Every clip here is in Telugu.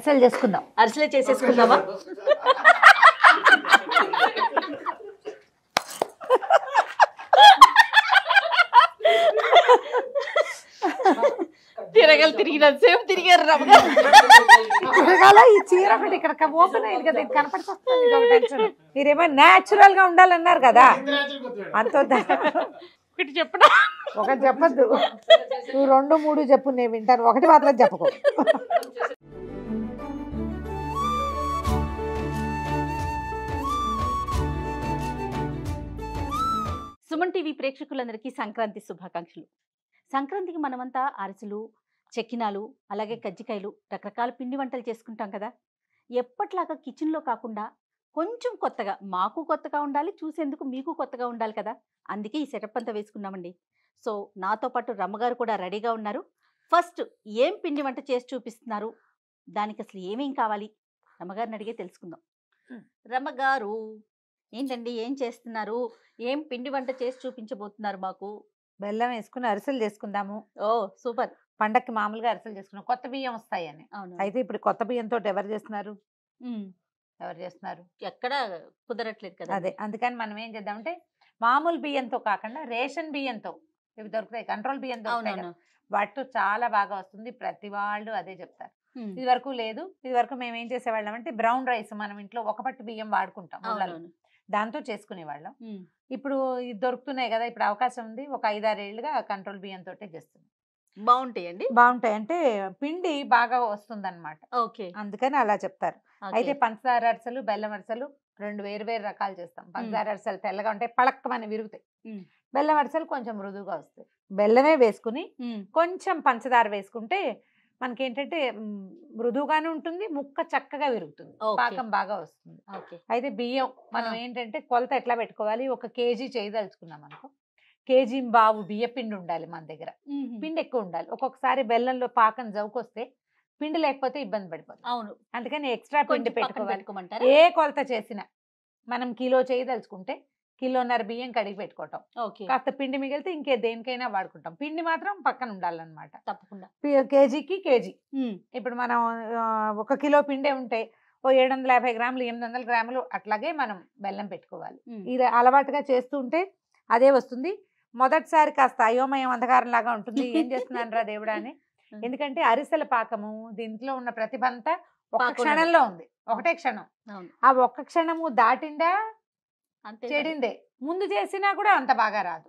అరిసెలు చేసుకుందాం. అరిసెలే చేసేసుకుందామా? తిరిగినంతసేపు తిరిగారు రమ్మగారు. తిరగాల ఈ చీర ఒకటి ఇక్కడ ఓపెన్ అయింది కదా, ఇది కనపడుతుంది. ఇది ఒక టెన్షన్. మీరేమో న్యాచురల్ గా ఉండాలన్నారు కదా, అంత ఒకటి చెప్పడా? ఒకటి చెప్పద్దు, నువ్వు 2, 3 చెప్పు, నేను వింటాను. ఒకటి మాత్రం చెప్పుకో. సుమన్ టీవీ ప్రేక్షకులందరికీ సంక్రాంతి శుభాకాంక్షలు. సంక్రాంతికి మనమంతా అరిసెలు, చెక్కినాలు, అలాగే కజ్జికాయలు, రకరకాల పిండి వంటలు చేసుకుంటాం కదా. ఎప్పట్లాగా కిచెన్లో కాకుండా కొంచెం కొత్తగా, మాకు కొత్తగా ఉండాలి, చూసేందుకు మీకు కొత్తగా ఉండాలి కదా. అందుకే ఈ సెటప్ అంతా వేసుకున్నామండి. సో నాతో పాటు రమ్మగారు కూడా రెడీగా ఉన్నారు. ఫస్ట్ ఏం పిండి వంట చేసి చూపిస్తున్నారు, దానికి అసలు ఏమేం కావాలి, రమ్మగారిని అడిగే తెలుసుకుందాం. రమ్మగారు ఏంటండి, ఏం చేస్తున్నారు? ఏం పిండి వంట చేసి చూపించబోతున్నారు మాకు? బెల్లం వేసుకుని అరిసెలు చేసుకుందాము. ఓ సూపర్. పండక్కి మామూలుగా అరిసెలు చేసుకున్నాం, కొత్త బియ్యం వస్తాయని. అయితే ఇప్పుడు కొత్త బియ్యంతో ఎవరు చేస్తున్నారు? ఎవరు చేస్తున్నారు? ఎక్కడ కుదరట్లేదు కదా. అదే, అందుకని మనం ఏం చేద్దామంటే మామూలు బియ్యంతో కాకుండా రేషన్ బియ్యంతో, ఇవి దొరుకుతాయి, కంట్రోల్ బియ్యంతో వాటితో చాలా బాగా వస్తుంది. ప్రతి వాళ్ళు అదే చెప్తారు. ఇది వరకు లేదు, ఇది వరకు మేము ఏం చేసేవాళ్ళం అంటే బ్రౌన్ రైస్ మనం ఇంట్లో ఒక పట్టు బియ్యం వాడుకుంటాం, దాంతో చేసుకునేవాళ్ళం. ఇప్పుడు ఇది దొరుకుతున్నాయి కదా, ఇప్పుడు అవకాశం ఉంది. ఒక 5-6 ఏళ్ళుగా కంట్రోల్ బియ్యంతో చేస్తున్నాం. బాగుంటాయండి. బాగుంటాయి అంటే పిండి బాగా వస్తుంది అనమాట. ఓకే, అందుకని అలా చెప్తారు. అయితే పంచదార అరిసెలు, బెల్లం అరిసెలు 2 వేరు రకాలు చేస్తాం. పంచదార అరిసెలు తెల్లగా ఉంటాయి, పళక్కమని విరుగుతాయి. బెల్లం అరిసెలు కొంచెం మృదువుగా వస్తాయి. బెల్లమే వేసుకుని కొంచెం పంచదార వేసుకుంటే మనకేంటంటే మృదువుగానే ఉంటుంది, ముక్క చక్కగా విరుగుతుంది, పాకం బాగా వస్తుంది. అయితే బియ్యం మనం ఏంటంటే కొలత ఎట్లా పెట్టుకోవాలి, 1 కేజీ చేయదలుచుకున్నాం అనుకో, 1.5 కేజీ బియ్య పిండి ఉండాలి మన దగ్గర. పిండి ఎక్కువ ఉండాలి. ఒక్కొక్కసారి బెల్లంలో పాకం జవుకొస్తే పిండి లేకపోతే ఇబ్బంది పడిపోతుంది. అవును, అందుకని ఎక్స్ట్రా పిండి పెట్టుకోవాలి. ఏ కొలత చేసినా మనం కిలో చేయదలుచుకుంటే 1.5 కిలోల బియ్యం కడిగి పెట్టుకోవటం, కాస్త పిండి మిగిలితే ఇంకే దేనికైనా వాడుకుంటాం. పిండి మాత్రం పక్కన ఉండాలన్నమాట. తప్పకుండా కేజీకి కేజీ. ఇప్పుడు మనం 1 కిలో పిండే ఉంటే ఓ 750 గ్రాములు, 800 గ్రాములు అట్లాగే మనం బెల్లం పెట్టుకోవాలి. ఇది అలవాటుగా చేస్తూ ఉంటే అదే వస్తుంది. మొదటిసారి కాస్త అయోమయం అంధకారం లాగా ఉంటుంది, ఏం చేస్తున్నాను రా దేవుడా అని. ఎందుకంటే అరిసెల పాకము దీంట్లో ఉన్న ప్రతిభ అంతా ఒక క్షణంలో ఉంది, ఒకటే క్షణం. ఆ ఒక్క క్షణము దాటిందా చెడిందే, ముందు చేసినా కూడా అంత బాగా రాదు.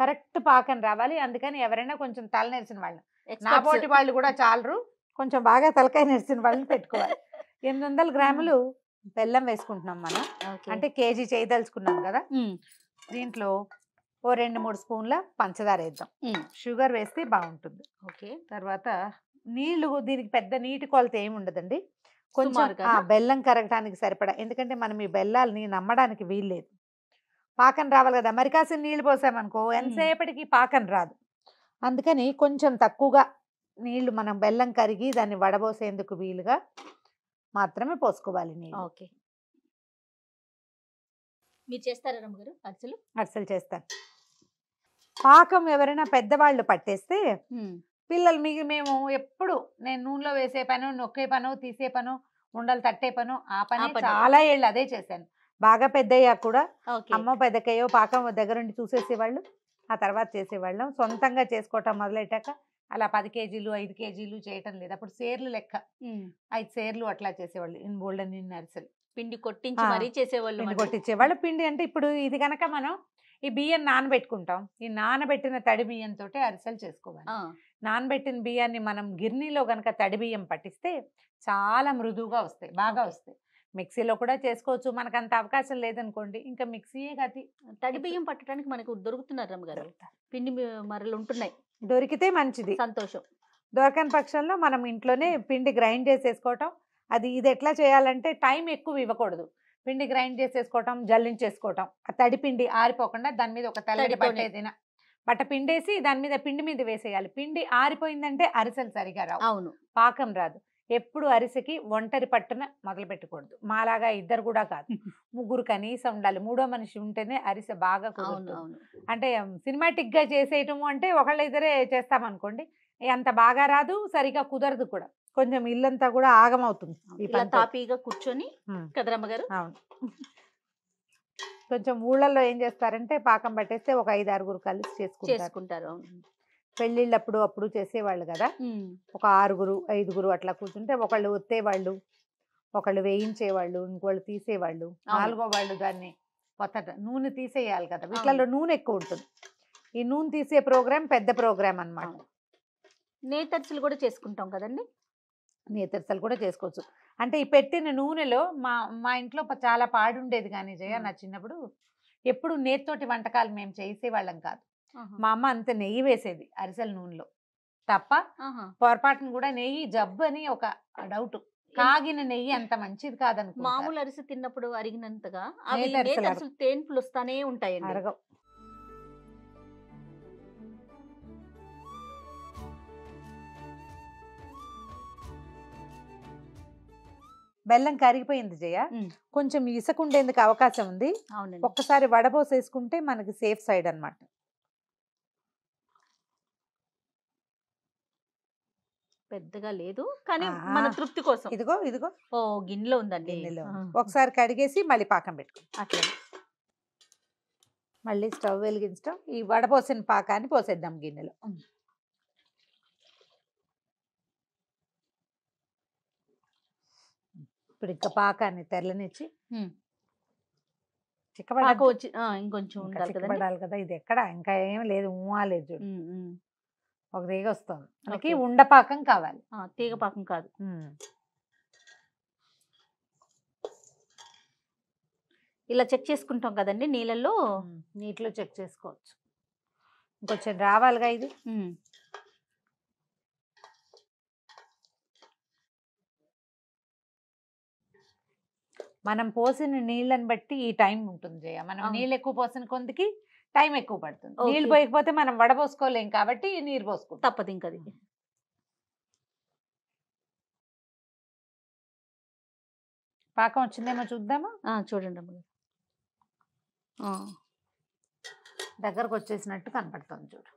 కరెక్ట్ పాకం రావాలి. అందుకని ఎవరైనా కొంచెం తల నెరిసిన వాళ్ళు, నా పోటీ వాళ్ళు కూడా చాలరు, కొంచెం బాగా తలకాయ నెరిసిన వాళ్ళని పెట్టుకోవాలి. 800 గ్రాములు బెల్లం వేసుకుంటున్నాం మనం. అంటే కేజీ చేయదలుచుకున్నాం కదా. దీంట్లో ఓ 2-3 స్పూన్ల పంచదార వేద్దాం. షుగర్ వేస్తే బాగుంటుంది. తర్వాత నీళ్లు, దీనికి పెద్ద నీటి కొలత ఏమి ఉండదండి, కొంచెం బెల్లం కరగటానికి సరిపడా. ఎందుకంటే మనం ఈ బెల్లాలని నమ్మడానికి వీల్లేదు, పాకం రావాలి కదా. మరి కాసిన నీళ్ళు పోసామనుకో ఎంతసేపటికి పాకం రాదు. అందుకని కొంచెం తక్కువగా నీళ్లు, మనం బెల్లం కరిగి దాన్ని వడబోసేందుకు వీలుగా మాత్రమే పోసుకోవాలి నీళ్ళు. ఓకే, మీరు చేస్తారా రమ్మగారు అరిసెలు? అరిసెలు చేస్తాను. పాకం ఎవరైనా పెద్దవాళ్ళు పట్టేస్తే పిల్లలు మేము ఎప్పుడు, నేను నూనెలో వేసే పను, నొక్కే పను, తీసే పను, ఉండలు తట్టే పను, ఆ పని చాలా ఏళ్ళు అదే చేశాను. బాగా పెద్దయ్యా కూడా అమ్మో పెద్దకయ్యో పాకం దగ్గరుండి చూసేసేవాళ్ళు, ఆ తర్వాత చేసేవాళ్ళం. సొంతంగా చేసుకోవటం మొదలెట్టాక అలా 10 కేజీలు 5 కేజీలు చేయటం లేదు. అప్పుడు సేర్లు లెక్క 5 సేర్లు అట్లా చేసేవాళ్ళు. బోల్డెన్ అరిసెలు పిండి కొట్టించి మరీ చేసేవాళ్ళు. పిండి కొట్టించేవాళ్ళు. పిండి అంటే ఇప్పుడు ఇది కనుక మనం ఈ బియ్యం నానబెట్టుకుంటాం, ఈ నానబెట్టిన తడి బియ్యంతో అరిసెలు చేసుకోవాలి. నానబెట్టిన బియ్యాన్ని మనం గిర్నీలో కనుక తడి బియ్యం పట్టిస్తే చాలా మృదువుగా వస్తాయి, బాగా వస్తాయి. మిక్సీలో కూడా చేసుకోవచ్చు, మనకు అంత అవకాశం లేదనుకోండి ఇంకా మిక్సీయే గతి. తడి బియ్యం పట్టడానికి మనకు దొరుకుతున్నారు రమ్మగారు, పిండి మరలు ఉంటున్నాయి. దొరికితే మంచిది, సంతోషం. దొరకని పక్షంలో మనం ఇంట్లోనే పిండి గ్రైండ్ చేసేసుకోవటం. ఇది ఎట్లా చేయాలంటే టైం ఎక్కువ ఇవ్వకూడదు. పిండి గ్రైండ్ చేసేసుకోవటం, జల్లించేసుకోవటం. ఆ తడి పిండి ఆరిపోకుండా దాని మీద ఒక తెల్లటి బట్ట పిండేసి దాని మీద పిండి మీద వేసేయాలి. పిండి ఆరిపోయిందంటే అరిసెలు సరిగా రావు, అవును, పాకం రాదు. ఎప్పుడు అరిసెకి ఒంటరి పట్టున మొదలు పెట్టకూడదు. మాలాగా 2 కూడా కాదు, 3 కనీసం ఉండాలి. 3వ మనిషి ఉంటేనే అరిసె బాగా కుదురుతుంది. అంటే సినిమాటిక్ గా చేసేయటము అంటే 1-2 చేస్తామనుకోండి, అంత బాగా రాదు, సరిగా కుదరదు కూడా. కొంచెం ఇల్లంతా కూడా ఆగమవుతుంది ఈ ఇలా పనితో. తాపీగా కూర్చొని కదరమ్మ గారు. అవును. కొంచెం ఊళ్ళల్లో ఏం చేస్తారంటే పాకం పట్టేస్తే ఒక 5-6 కలిసి చేసుకుంటారు. పెళ్ళిళ్ళప్పుడు అప్పుడు చేసేవాళ్ళు కదా, ఒక 6-5 అట్లా కూర్చుంటే ఒకళ్ళు ఒత్తేవాళ్ళు, ఒకళ్ళు వేయించేవాళ్ళు, ఇంకోళ్ళు తీసేవాళ్ళు, 4వ వాళ్ళు దాన్ని కొత్త నూనె తీసేయాలి కదా, వీటిలో నూనె ఎక్కువ ఉంటుంది. ఈ నూనె తీసే ప్రోగ్రామ్ పెద్ద ప్రోగ్రామ్ అన్నమాట. నేతర్సులు కూడా చేసుకుంటాం కదండి. నేతర్సలు కూడా చేసుకోవచ్చు. అంటే ఈ పెట్టిన నూనెలో మా ఇంట్లో చాలా పాడుండేది కానీ జయ, నా చిన్నప్పుడు ఎప్పుడు నేతితోటి వంటకాలు మేము చేసేవాళ్ళం కాదు. మా అమ్మ అంత నెయ్యి వేసేది అరిసెల నూనెలో తప్ప, పొరపాటును కూడా నెయ్యి జబ్బు అని ఒక డౌట్. కాగిన నెయ్యి అంత మంచిది కాదనుకో. మామూలు అరిసె తిన్నప్పుడు అరిగినంతగా నేతరసలు అసలు తేన్పులు వస్తానే ఉంటాయండి. అరగవు. బెల్లం కరిగిపోయింది జయ, కొంచెం ఇసుక ఉండేందుకు అవకాశం ఉంది. ఒక్కసారి వడపోసేసుకుంటే మనకి సేఫ్ సైడ్ అన్నమాట. పెద్దగా లేదు కానీ మన తృప్తి కోసం. ఇదిగో ఇదిగో ఓ గిన్నెలో ఉందండి. గిన్నెలో ఒకసారి కడిగేసి మళ్ళీ పాకం పెట్టుకో. అట్లా మళ్ళీ స్టవ్ వెలిగించడం, ఈ వడపోసిన పాకాన్ని పోసేద్దాం గిన్నెలో. ఇప్పుడు ఇంకా పాకాన్ని తెరలనిచ్చి ఇంకొంచెం చిక్కబడాలి కదా. ఇది ఎక్కడ ఇంకా ఏం లేదు, లేదు చూడు, ఒక తీగ వస్తుంది మనకి. ఓకే. ఉండపాకం కావాలి, తీగ పాకం కాదు. ఇలా చెక్ చేసుకుంటాం కదండి నీళ్ళల్లో. నీటిలో చెక్ చేసుకోవచ్చు. ఇంకొంచెం రావాలిగా ఇది. మనం పోసిన నీళ్ళని బట్టి ఈ టైం ఉంటుంది జయ. మనం నీళ్ళు ఎక్కువ పోసిన కొందికి టైం ఎక్కువ పడుతుంది. నీళ్ళు పోయకపోతే మనం వడపోసుకోలేం కాబట్టి నీరు పోసుకో తప్పదు. ఇంకా అది పాకం వచ్చిందేమో చూద్దామా. చూడండి అమ్మ. దగ్గరకు వచ్చేసినట్టు కనపడుతుంది చూడు.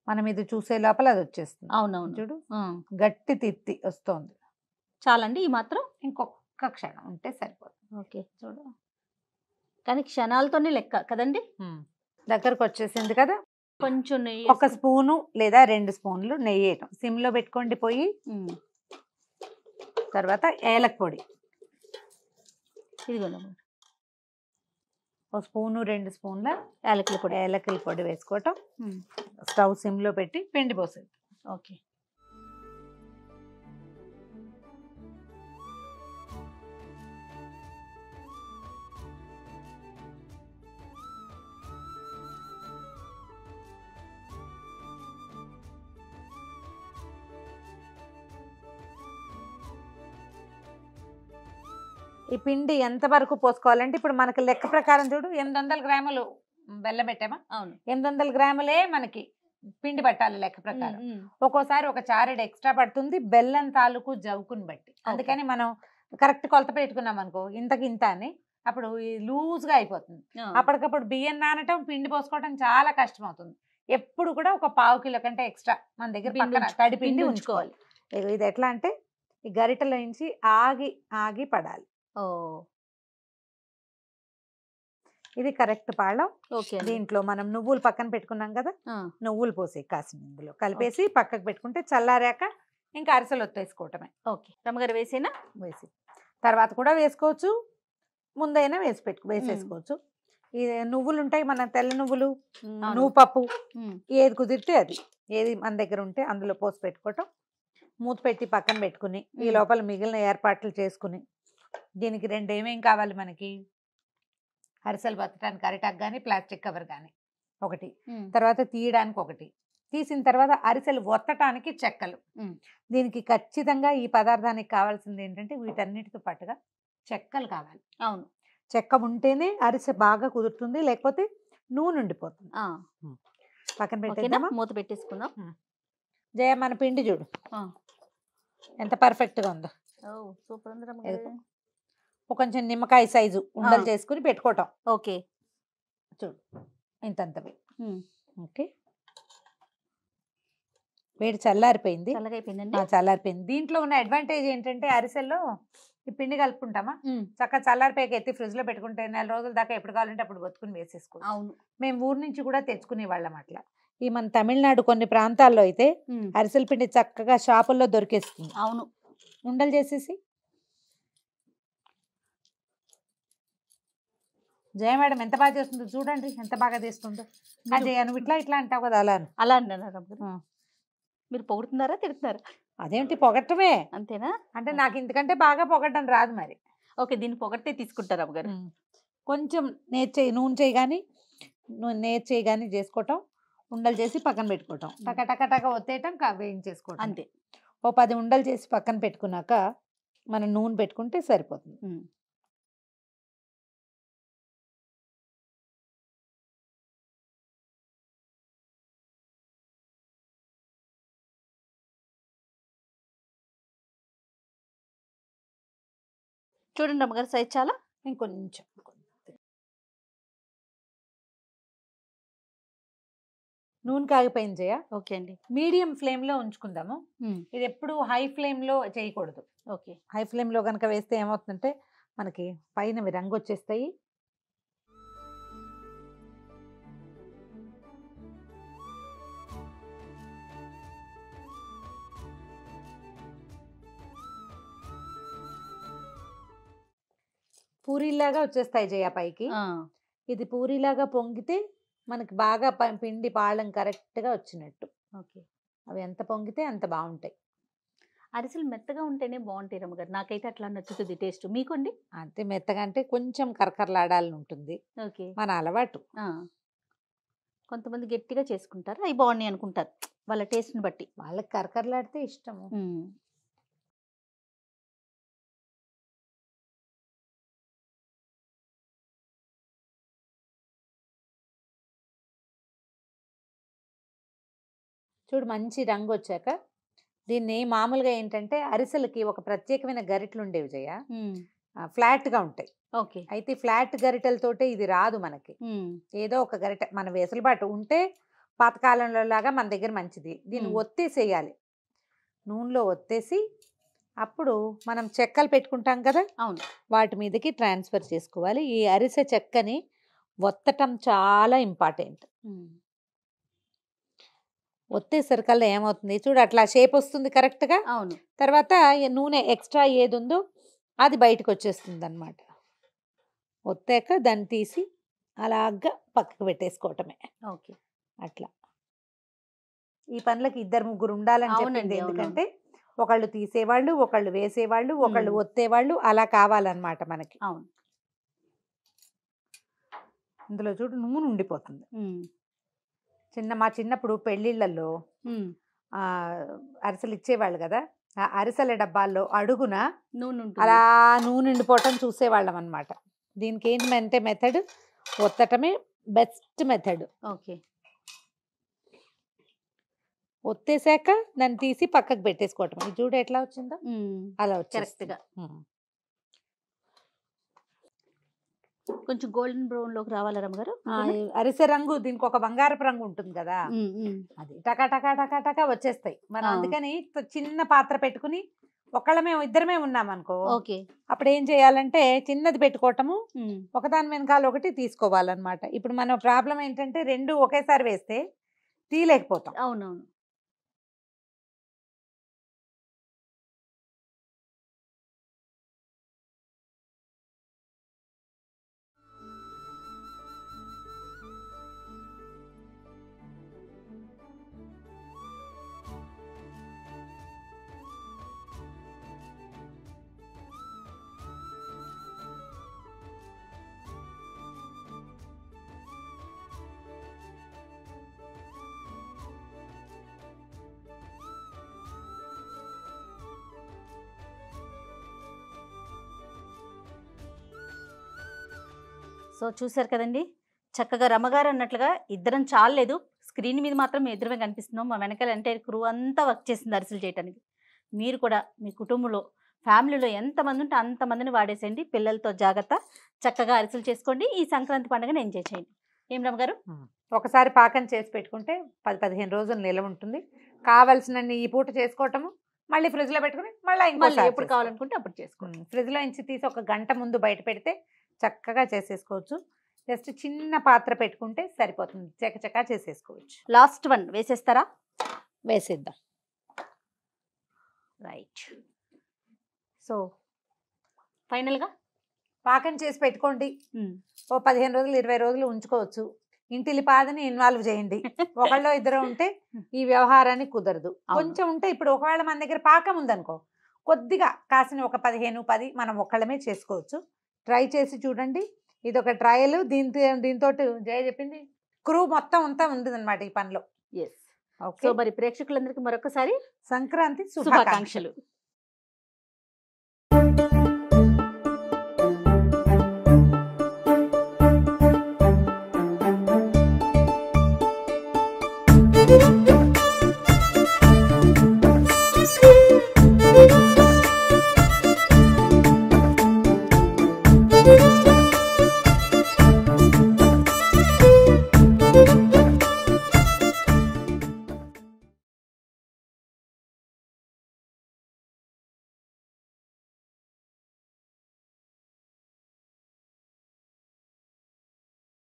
మనం ఇది చూసే లోపల అది వచ్చేస్తుంది. అవునవును చూడు, గట్టి తిత్తి వస్తుంది. చాలండి ఈ మాత్రం. ఇంకొక క్షణం ఉంటే సరిపోతుంది. ఓకే చూడు, కానీ క్షణాలతోనే లెక్క కదండి. దగ్గరకు వచ్చేసింది కదా. కొంచెం నెయ్యి, 1 స్పూను లేదా 2 స్పూన్లు నెయ్యి వేయటం. సిమ్లో పెట్టుకోండి పొయ్యి. తర్వాత ఏలక పొడి, ఇదిగో 1 స్పూను 2 స్పూన్ల యాలకుల పొడి వేసుకోవటం. స్టవ్ సిమ్లో పెట్టి పిండి పోసేది. ఓకే. ఈ పిండి ఎంత వరకు పోసుకోవాలంటే ఇప్పుడు మనకి లెక్క ప్రకారం చూడు, 800 గ్రాములు బెల్లం పెట్టామా. అవును, 800 గ్రాములే మనకి పిండి పట్టాలి లెక్క ప్రకారం. ఒక్కోసారి ఒక చారెడు ఎక్స్ట్రా పడుతుంది బెల్లం తాలూకు జవుకుని బట్టి. అందుకని మనం కరెక్ట్ కొలత పెట్టుకున్నాం అనుకో, ఇంతకి ఇంత అని, అప్పుడు లూజ్గా అయిపోతుంది. అప్పటికప్పుడు బియ్యం నానటం, పిండి పోసుకోవటం చాలా కష్టం అవుతుంది. ఎప్పుడు కూడా ఒక 1/2 కిలో కంటే ఎక్స్ట్రా మన దగ్గర పక్కన తడి పిండి ఉంచుకోవాలి. ఇది ఎట్లా అంటే ఈ గరిటెల నుంచి ఆగి ఆగి పడాలి. ఇది కరెక్ట్ పాళం. దీంట్లో మనం నువ్వులు పక్కన పెట్టుకున్నాం కదా, నువ్వులు పోసి కాసిన ఇందులో కలిపేసి పక్కకు పెట్టుకుంటే చల్లారాక ఇంకా అరిసెలు ఒత్తేసుకోవటమే. ఓకే, రమ్మగారు వేసేనా? వేసి తర్వాత కూడా వేసుకోవచ్చు, ముందైనా వేసేసుకోవచ్చు. ఈ నువ్వులు ఉంటాయి మన తెల్ల నువ్వులు, నువ్వు పప్పు, ఏది కుదిరితే అది, ఏది మన దగ్గర ఉంటే అందులో పోసి పెట్టుకోవటం. మూత పెట్టి పక్కన పెట్టుకుని ఈ లోపల మిగిలిన ఏర్పాట్లు చేసుకుని, దీనికి 2 ఏమేం కావాలి మనకి, అరిసెలు బతకడానికి అరిటాక్ కానీ ప్లాస్టిక్ కవర్ కానీ ఒకటి, తర్వాత తీయడానికి ఒకటి, తీసిన తర్వాత అరిసెలు ఒత్తటానికి చెక్కలు. దీనికి ఖచ్చితంగా ఈ పదార్థానికి కావాల్సింది ఏంటంటే వీటన్నిటితో పాటుగా చెక్కలు కావాలి. అవును, చెక్క ఉంటేనే అరిసె బాగా కుదురుతుంది, లేకపోతే నూనె ఉండిపోతుంది. పక్కన పెట్టేద్దామా, మూత పెట్టేసుకుందాం. జయ మన పిండి చూడు ఎంత పర్ఫెక్ట్ గా ఉందో. సూపర్ ఉంది. కొంచెం నిమ్మకాయ సైజు ఉండలు చేసుకుని పెట్టుకోవటం. ఓకే, చూడు ఇంతంతవి. ఓకే, వేడి చల్లారిపోయింది. చల్లగా అయిపోయిందండి. చల్లారిపోయింది. దీంట్లో ఉన్న అడ్వాంటేజ్ ఏంటంటే అరిసెల్లో ఈ పిండి కలుపుకుంటామా, చక్కగా చల్లారిపోయాక ఎత్తి ఫ్రిడ్జ్ లో పెట్టుకుంటే 4 రోజుల దాకా ఎప్పుడు కావాలంటే అప్పుడు బతుకుని వేసేసుకో. అవును, మేము ఊరు నుంచి కూడా తెచ్చుకునే వాళ్ళం అట్లా. ఈ మన తమిళనాడు కొన్ని ప్రాంతాల్లో అయితే అరిసెల పిండి చక్కగా షాపుల్లో దొరికేస్తుంది. అవును, ఉండలు చేసేసి జయ మేడం ఎంత బాగా చేస్తుందో చూడండి, ఎంత బాగా తీస్తుందో. జయ నువ్వు ఇట్లా ఇట్లా అంటావు కదా, అలా అన్నారు. మీరు పొగుడుతున్నారా తిడుతున్నారా? అదేంటి పొగట్టమే, అంతేనా? అంటే నాకు ఇంతకంటే బాగా పొగట్టడం రాదు మరి. ఓకే, దీన్ని పొగట్టే తీసుకుంటారు అమ్మగారు. కొంచెం నూనె చేయి కానీ చేయి కానీ చేసుకోవటం, ఉండలు చేసి పక్కన పెట్టుకోవటం, టక టక టక ఒత్తేయటం, వేయించేసుకోవటం అంతే. ఓ 10 ఉండలు చేసి పక్కన పెట్టుకున్నాక మనం నూనె పెట్టుకుంటే సరిపోతుంది. చూడండి అమ్మగారు, సైజ్ చాలా ఇంకొంచెం నూనె కాగిపోయింది జయ. ఓకే అండి, మీడియం ఫ్లేమ్ లో ఉంచుకుందాము. ఇది ఎప్పుడు హై ఫ్లేమ్ లో చేయకూడదు. ఓకే, హై ఫ్లేమ్ లో కనుక వేస్తే ఏమవుతుందంటే మనకి పైన రంగు వచ్చేస్తాయి. పూరీలాగా వచ్చేస్తాయి జయ పైకి. ఇది పూరీలాగా పొంగితే మనకి బాగా పిండి పాళం కరెక్ట్గా వచ్చినట్టు. ఓకే, అవి ఎంత పొంగితే అంత బాగుంటాయి. అరిసెలు మెత్తగా ఉంటేనే బాగుంటాయి రమ్మగారు, నాకైతే అట్లా నచ్చుతుంది టేస్ట్. మీకు అండి? అంతే, మెత్తగా అంటే కొంచెం కరకరలాడాలని ఉంటుంది. ఓకే, మన అలవాటు. కొంతమంది గట్టిగా చేసుకుంటారు, అవి బాగున్నాయి అనుకుంటారు వాళ్ళ టేస్ట్ని బట్టి. వాళ్ళకి కరకరలాడితే ఇష్టము. చూడు మంచి రంగు వచ్చాక దీన్ని మామూలుగా ఏంటంటే అరిసెలకి ఒక ప్రత్యేకమైన గరిటెలు ఉండేవి జయ, ఫ్లాట్గా ఉంటాయి. ఓకే, అయితే ఫ్లాట్ గరిటెలతోటే ఇది రాదు మనకి. ఏదో ఒక గరిటె మన వెసులుబాటు ఉంటే పాతకాలంలో లాగా మన దగ్గర మంచిది. దీన్ని ఒత్తేసేయాలి, నూనెలో ఒత్తేసి అప్పుడు మనం చెక్కలు పెట్టుకుంటాం కదా, అవును, వాటి మీదకి ట్రాన్స్ఫర్ చేసుకోవాలి. ఈ అరిసె చెక్కని ఒత్తటం చాలా ఇంపార్టెంట్. ఒత్తేసరికల్లా ఏమవుతుంది చూడు, అట్లా షేప్ వస్తుంది కరెక్ట్గా. అవును, తర్వాత నూనె ఎక్స్ట్రా ఏది ఉందో అది బయటకు వచ్చేస్తుంది అన్నమాట. ఒత్తాక దాన్ని తీసి అలాగా పక్కకు పెట్టేసుకోవటమే. ఓకే, అట్లా ఈ పనులకి 2-3 ఉండాలని చెప్పింది. ఎందుకంటే ఒకళ్ళు తీసేవాళ్ళు, ఒకళ్ళు వేసేవాళ్ళు, ఒకళ్ళు ఒత్తేవాళ్ళు, అలా కావాలన్నమాట మనకి. అవును, ఇందులో చూడు నూనె ఉండిపోతుంది. మా చిన్నప్పుడు పెళ్ళిళ్ళల్లో అరిసెలు ఇచ్చేవాళ్ళు కదా, ఆ అరిసెల డబ్బాల్లో అడుగున అలా నూనె ఉండిపోవటం చూసేవాళ్ళం అనమాట. దీనికి ఏంటంటే మెథడ్ ఒత్తటమే బెస్ట్ మెథడ్. ఓకే, ఒత్తేసాక దాన్ని తీసి పక్కకు పెట్టేసుకోవటం. ఇది చూడు ఎట్లా వచ్చిందో అలా కరెక్ట్గా. కొంచెం గోల్డెన్ బ్రౌన్ లోకి రావాలి రమ్మగారు. అరిసె రంగు దీనికి ఒక బంగారపు రంగు ఉంటుంది కదా, అది టకా టకా టకా టకా వచ్చేస్తాయి. మనం అందుకని చిన్న పాత్ర పెట్టుకుని మేము ఇద్దరమే ఉన్నాం అనుకో, అప్పుడు ఏం చేయాలంటే చిన్నది పెట్టుకోవటము, ఒకదాని వెనకాల ఒకటి తీసుకోవాలన్నమాట. ఇప్పుడు మన ప్రాబ్లం ఏంటంటే 2 ఒకేసారి వేస్తే తీయలేకపోతాం. అవునవును, సో చూసారు కదండి, చక్కగా రమ్మగారు అన్నట్లుగా ఇద్దరం చాలలేదు, స్క్రీన్ మీద మాత్రం మేము ఇద్దరమే కనిపిస్తున్నాం. మా వెనకాల ఎంటైర్ క్రూ అంతా వర్క్ చేసింది అరిసెలు చేయడానికి. మీరు కూడా మీ కుటుంబంలో ఫ్యామిలీలో ఎంతమంది ఉంటే అంతమందిని వాడేసేయండి. పిల్లలతో జాగ్రత్త, చక్కగా అరిసెలు చేసుకోండి. ఈ సంక్రాంతి పండుగను ఎంజాయ్ చేయండి. ఏం రమ్మగారు? ఒకసారి పాకం చేసి పెట్టుకుంటే 10-15 రోజులు నిల్వ ఉంటుంది. కావాల్సినన్ని ఈ పూట చేసుకోవటము, మళ్ళీ ఫ్రిడ్జ్ లో పెట్టుకుని మళ్ళీ మళ్ళీ ఎప్పుడు కావాలనుకుంటే అప్పుడు చేసుకోండి. ఫ్రిడ్జ్ లో నుంచి తీసి ఒక గంట ముందు బయట పెడితే చక్కగా చేసేసుకోవచ్చు. జస్ట్ చిన్న పాత్ర పెట్టుకుంటే సరిపోతుంది, చకచకా చేసేసుకోవచ్చు. లాస్ట్ వన్ వేసేస్తారా? వేసేద్దాం. రైట్. సో ఫైనల్గా పాకం చేసి పెట్టుకోండి. ఓ 15 రోజులు 20 రోజులు ఉంచుకోవచ్చు. ఇంటిలి పాదని ఇన్వాల్వ్ చేయండి. ఒకళ్ళో ఇద్దరు ఉంటే ఈ వ్యవహారాన్ని కుదరదు. కొంచెం ఉంటే ఇప్పుడు ఒకవేళ మన దగ్గర పాకం ఉందనుకో, కొద్దిగా కాసిన ఒక 15-10 మనం ఒక్కళ్ళమే చేసుకోవచ్చు. ట్రై చేసి చూడండి. ఇది ఒక ట్రయల్. దీంతో జయ చెప్పింది క్రూ మొత్తం అంతా ఉంటుందన్నమాట ఈ పనిలో. ఎస్. సో మరి ప్రేక్షకులందరికీ మరొకసారి సంక్రాంతి శుభాకాంక్షలు.